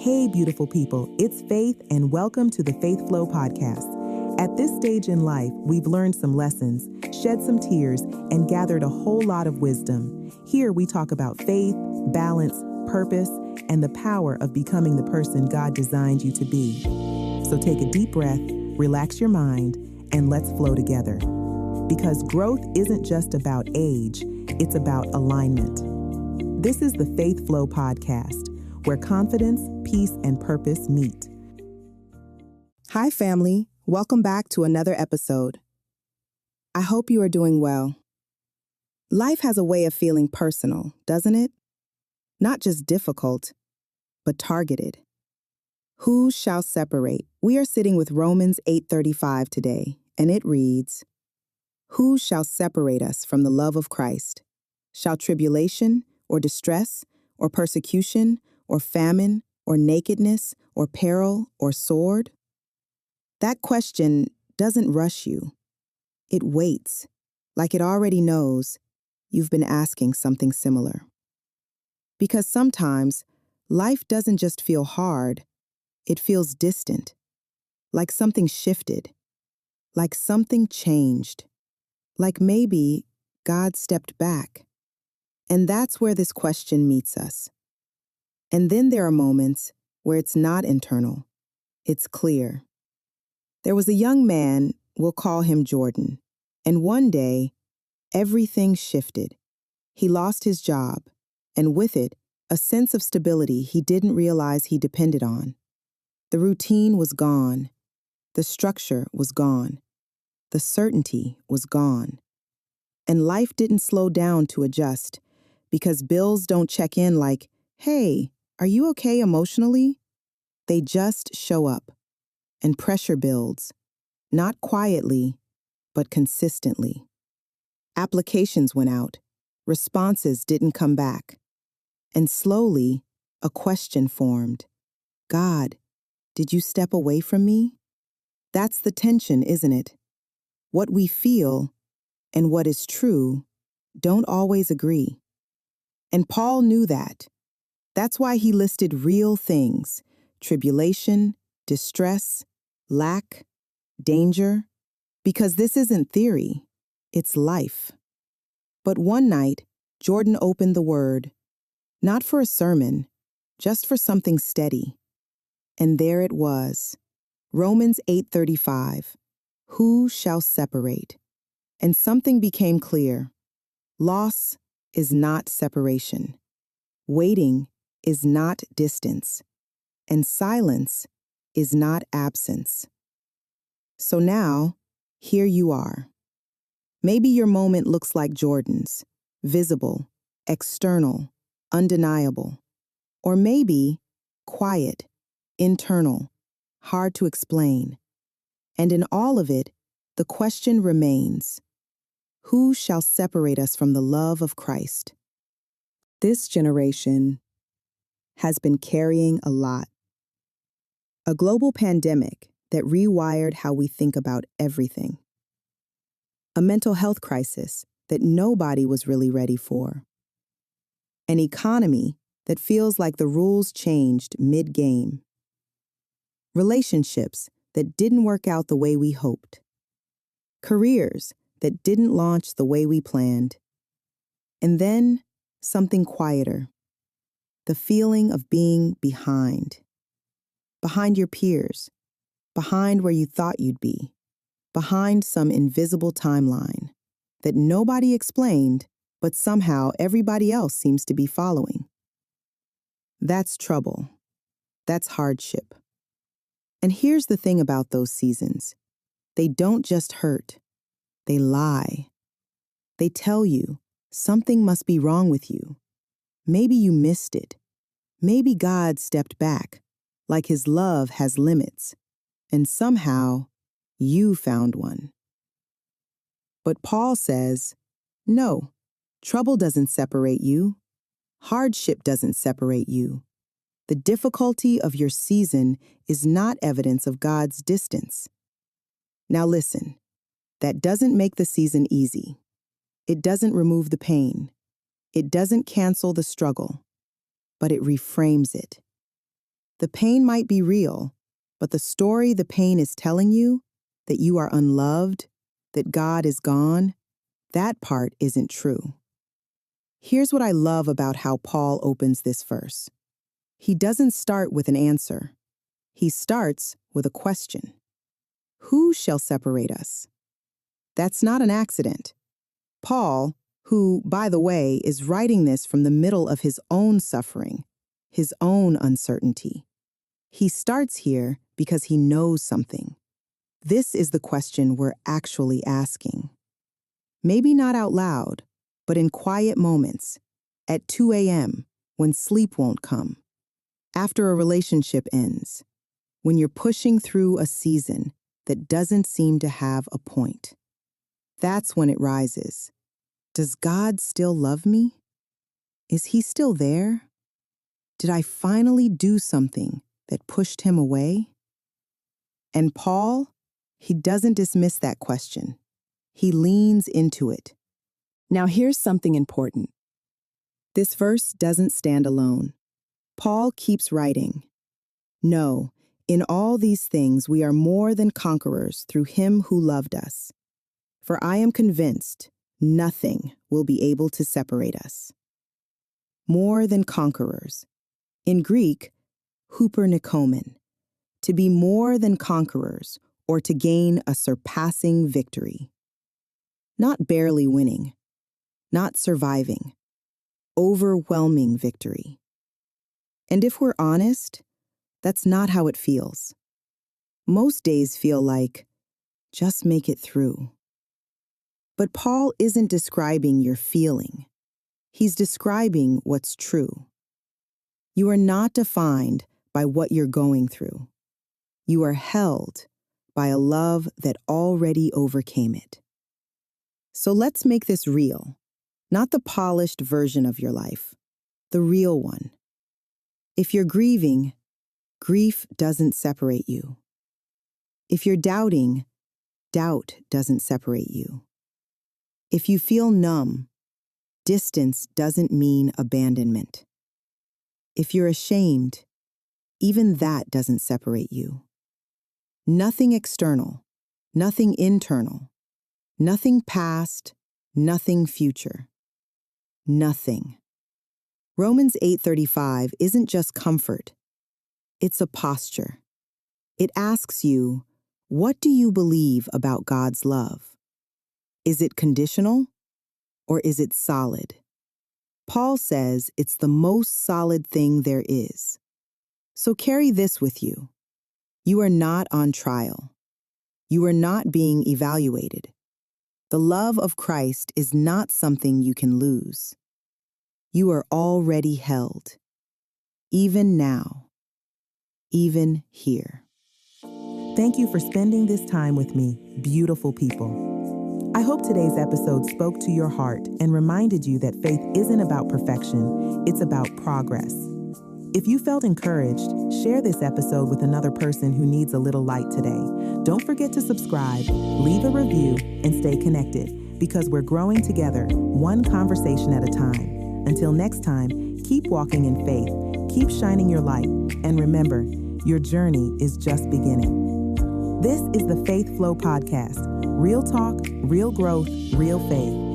Hey, beautiful people, it's Faith, and welcome to the Faith Flow Podcast. At this stage in life, we've learned some lessons, shed some tears, and gathered a whole lot of wisdom. Here we talk about faith, balance, purpose, and the power of becoming the person God designed you to be. So take a deep breath, relax your mind, and let's flow together. Because growth isn't just about age, it's about alignment. This is the Faith Flow Podcast, where confidence, peace, and purpose meet. Hi, family. Welcome back to another episode. I hope you are doing well. Life has a way of feeling personal, doesn't it? Not just difficult, but targeted. Who shall separate? We are sitting with Romans 8:35 today, and it reads, "Who shall separate us from the love of Christ? Shall tribulation, or distress, or persecution, or famine, or nakedness, or peril, or sword?" That question doesn't rush you. It waits, like it already knows you've been asking something similar. Because sometimes life doesn't just feel hard, it feels distant, like something shifted, like something changed, like maybe God stepped back. And that's where this question meets us. And then there are moments where it's not internal, it's clear. There was a young man, we'll call him Jordan, and one day, everything shifted. He lost his job, and with it, a sense of stability he didn't realize he depended on. The routine was gone. The structure was gone. The certainty was gone. And life didn't slow down to adjust, because bills don't check in like, "Hey, are you okay emotionally?" They just show up, and pressure builds, not quietly, but consistently. Applications went out, responses didn't come back, and slowly, a question formed. God, did you step away from me? That's the tension, isn't it? What we feel and what is true don't always agree. And Paul knew that. That's why he listed real things: tribulation, distress, lack, danger, because this isn't theory, it's life. But one night, Jordan opened the Word, not for a sermon, just for something steady. And there it was, Romans 8:35, "Who shall separate?" And something became clear. Loss is not separation. Waiting is not distance. And silence is not absence. So now, here you are. Maybe your moment looks like Jordan's, visible, external, undeniable. Or maybe quiet, internal, hard to explain. And in all of it, the question remains, who shall separate us from the love of Christ? This generation has been carrying a lot. A global pandemic that rewired how we think about everything. A mental health crisis that nobody was really ready for. An economy that feels like the rules changed mid-game. Relationships that didn't work out the way we hoped. Careers that didn't launch the way we planned. And then something quieter. The feeling of being behind. Behind your peers. Behind where you thought you'd be. Behind some invisible timeline that nobody explained, but somehow everybody else seems to be following. That's trouble. That's hardship. And here's the thing about those seasons. They don't just hurt. They lie. They tell you something must be wrong with you. Maybe you missed it. Maybe God stepped back, like his love has limits, and somehow you found one. But Paul says, no, trouble doesn't separate you. Hardship doesn't separate you. The difficulty of your season is not evidence of God's distance. Now listen, that doesn't make the season easy. It doesn't remove the pain. It doesn't cancel the struggle, but it reframes it. The pain might be real, but the story the pain is telling you, that you are unloved, that God is gone, that part isn't true. Here's what I love about how Paul opens this verse. He doesn't start with an answer. He starts with a question. Who shall separate us? That's not an accident. Paul, who, by the way, is writing this from the middle of his own suffering, his own uncertainty. He starts here because he knows something. This is the question we're actually asking. Maybe not out loud, but in quiet moments, at 2 a.m., when sleep won't come, after a relationship ends, when you're pushing through a season that doesn't seem to have a point. That's when it rises. Does God still love me? Is he still there? Did I finally do something that pushed him away? And Paul, he doesn't dismiss that question. He leans into it. Now here's something important. This verse doesn't stand alone. Paul keeps writing. No, in all these things we are more than conquerors through him who loved us. For I am convinced nothing will be able to separate us. More than conquerors. In Greek, hupernikomon, to be more than conquerors or to gain a surpassing victory. Not barely winning, not surviving, overwhelming victory. And if we're honest, that's not how it feels. Most days feel like, just make it through. But Paul isn't describing your feeling. He's describing what's true. You are not defined by what you're going through. You are held by a love that already overcame it. So let's make this real, not the polished version of your life, the real one. If you're grieving, grief doesn't separate you. If you're doubting, doubt doesn't separate you. If you feel numb, distance doesn't mean abandonment. If you're ashamed, even that doesn't separate you. Nothing external, nothing internal, nothing past, nothing future. Nothing. Romans 8:35 isn't just comfort. It's a posture. It asks you, what do you believe about God's love? Is it conditional or is it solid? Paul says it's the most solid thing there is. So carry this with you. You are not on trial. You are not being evaluated. The love of Christ is not something you can lose. You are already held, even now, even here. Thank you for spending this time with me, beautiful people. I hope today's episode spoke to your heart and reminded you that faith isn't about perfection, it's about progress. If you felt encouraged, share this episode with another person who needs a little light today. Don't forget to subscribe, leave a review, and stay connected because we're growing together, one conversation at a time. Until next time, keep walking in faith, keep shining your light, and remember, your journey is just beginning. This is the Faith Flow Podcast. Real talk, real growth, real faith.